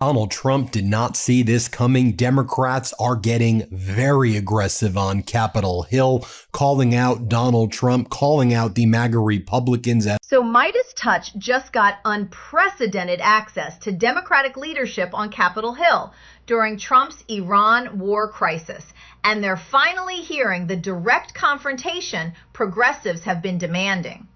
Donald Trump did not see this coming. Democrats are getting very aggressive on Capitol Hill, calling out Donald Trump, calling out the MAGA Republicans. So MeidasTouch just got unprecedented access to Democratic leadership on Capitol Hill during Trump's Iran war crisis. And they're finally hearing the direct confrontation progressives have been demanding.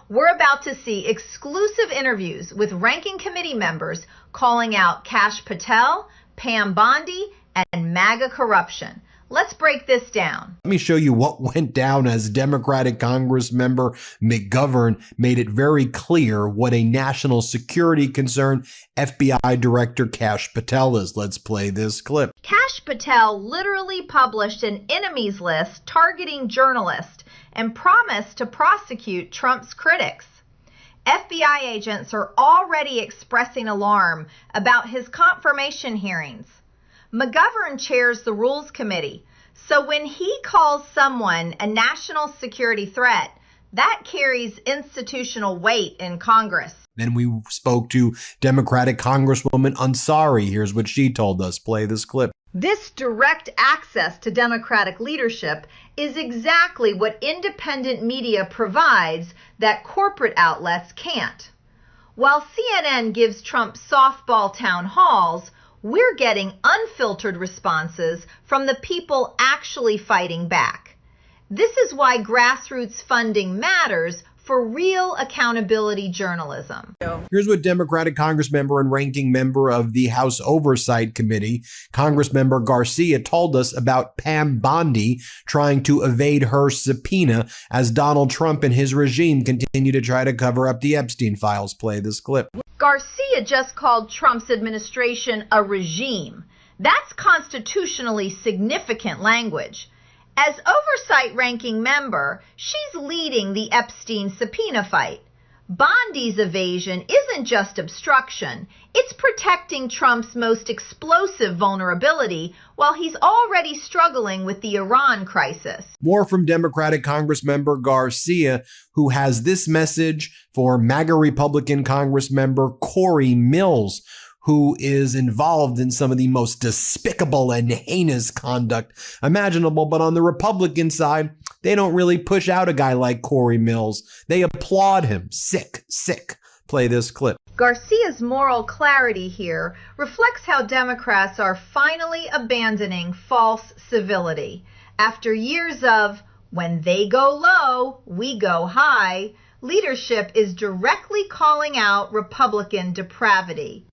We're about to see exclusive interviews with ranking committee members calling out Kash Patel, Pam Bondi, and MAGA corruption. Let's break this down. Let me show you what went down as Democratic Congress member McGovern made it very clear what a national security concern FBI Director Kash Patel is. Let's play this clip. Kash Patel literally published an enemies list targeting journalists and promised to prosecute Trump's critics. FBI agents are already expressing alarm about his confirmation hearings. McGovern chairs the Rules Committee, so when he calls someone a national security threat, that carries institutional weight in Congress. Then we spoke to Democratic Congresswoman Ansari. Here's what she told us. Play this clip. This direct access to Democratic leadership is exactly what independent media provides that corporate outlets can't. While CNN gives Trump softball town halls, we're getting unfiltered responses from the people actually fighting back. This is why grassroots funding matters for real accountability journalism. Here's what Democratic Congressmember and ranking member of the House Oversight Committee, Congressmember Garcia, told us about Pam Bondi trying to evade her subpoena as Donald Trump and his regime continue to try to cover up the Epstein files. Play this clip. Garcia just called Trump's administration a regime. That's constitutionally significant language. As oversight ranking member, she's leading the Epstein subpoena fight. Bondi's evasion isn't just obstruction, it's protecting Trump's most explosive vulnerability while he's already struggling with the Iran crisis. More from Democratic Congressmember Garcia, who has this message for MAGA Republican Congressmember Corey Mills, who is involved in some of the most despicable and heinous conduct imaginable. But on the Republican side, they don't really push out a guy like Corey Mills. They applaud him. Sick, sick. Play this clip. Garcia's moral clarity here reflects how Democrats are finally abandoning false civility. After years of, when they go low, we go high, leadership is directly calling out Republican depravity.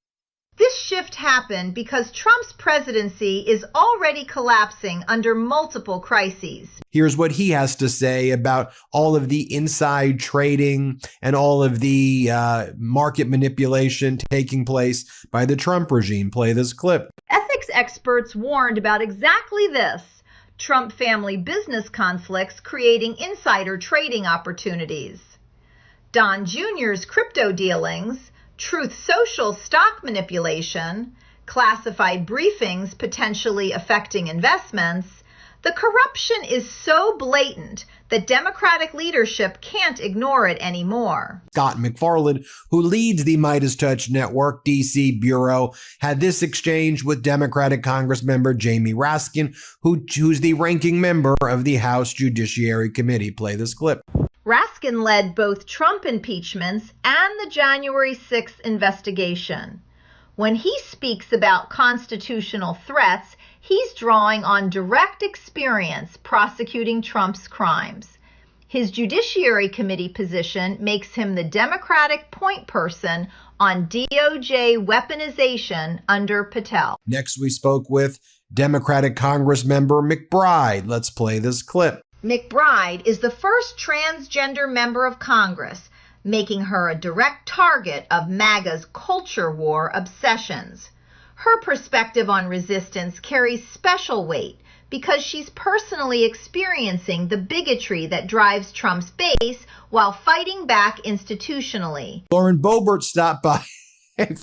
This shift happened because Trump's presidency is already collapsing under multiple crises. Here's what he has to say about all of the inside trading and all of the market manipulation taking place by the Trump regime. Play this clip. Ethics experts warned about exactly this. Trump family business conflicts creating insider trading opportunities. Don Jr.'s crypto dealings, Truth Social stock manipulation, classified briefings potentially affecting investments. The corruption is so blatant that Democratic leadership can't ignore it anymore. Scott McFarland, who leads the MeidasTouch Network DC Bureau, had this exchange with Democratic Congressmember Jamie Raskin, who's the ranking member of the House Judiciary Committee. Play this clip. Raskin led both Trump impeachments and the January 6th investigation. When he speaks about constitutional threats, he's drawing on direct experience prosecuting Trump's crimes. His Judiciary Committee position makes him the Democratic point person on DOJ weaponization under Patel. Next, we spoke with Democratic Congressmember McBride. Let's play this clip. McBride is the first transgender member of Congress, making her a direct target of MAGA's culture war obsessions. Her perspective on resistance carries special weight because she's personally experiencing the bigotry that drives Trump's base while fighting back institutionally. Lauren Boebert stopped by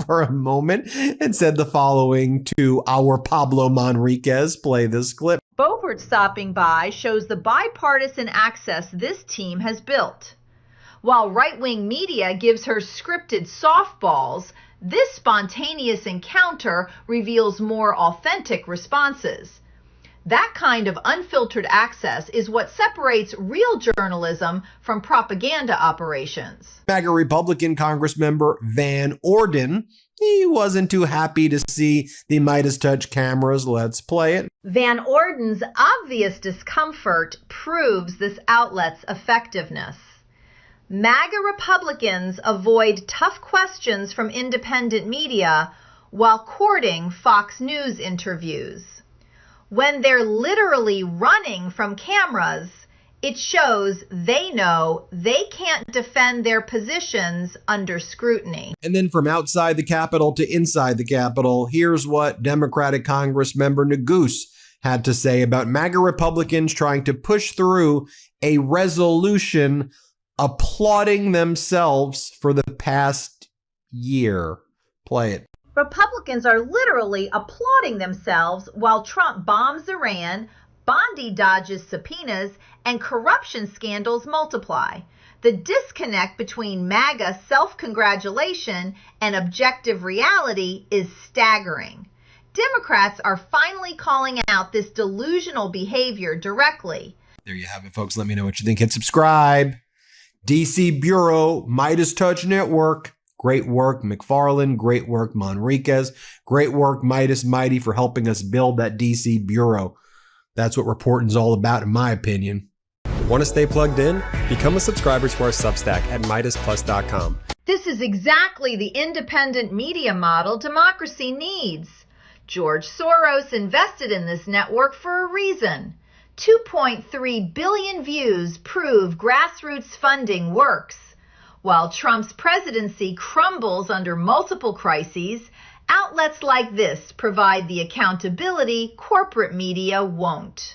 for a moment and said the following to our Pablo Manriquez. Play this clip. Boebert stopping by shows the bipartisan access this team has built. While right-wing media gives her scripted softballs, This spontaneous encounter reveals more authentic responses. That kind of unfiltered access is what separates real journalism from propaganda operations. MAGA Republican Congressmember Van Orden, he wasn't too happy to see the MeidasTouch cameras. Let's play it. Van Orden's obvious discomfort proves this outlet's effectiveness. MAGA Republicans avoid tough questions from independent media while courting Fox News interviews. When they're literally running from cameras, it shows they know they can't defend their positions under scrutiny. And then from outside the Capitol to inside the Capitol, here's what Democratic Congressmember Neguse had to say about MAGA Republicans trying to push through a resolution applauding themselves for the past year. Play it. Republicans are literally applauding themselves while Trump bombs Iran, Bondi dodges subpoenas, and corruption scandals multiply. The disconnect between MAGA self-congratulation and objective reality is staggering. Democrats are finally calling out this delusional behavior directly. There you have it, folks. Let me know what you think. Hit subscribe. DC Bureau, MeidasTouch Network. Great work, McFarland. Great work, Manriquez. Great work, Midas Mighty, for helping us build that DC Bureau. That's what reporting's all about, in my opinion. Want to stay plugged in? Become a subscriber to our Substack at MeidasPlus.com. This is exactly the independent media model democracy needs. George Soros invested in this network for a reason. 2.3 billion views prove grassroots funding works. While Trump's presidency crumbles under multiple crises, outlets like this provide the accountability corporate media won't.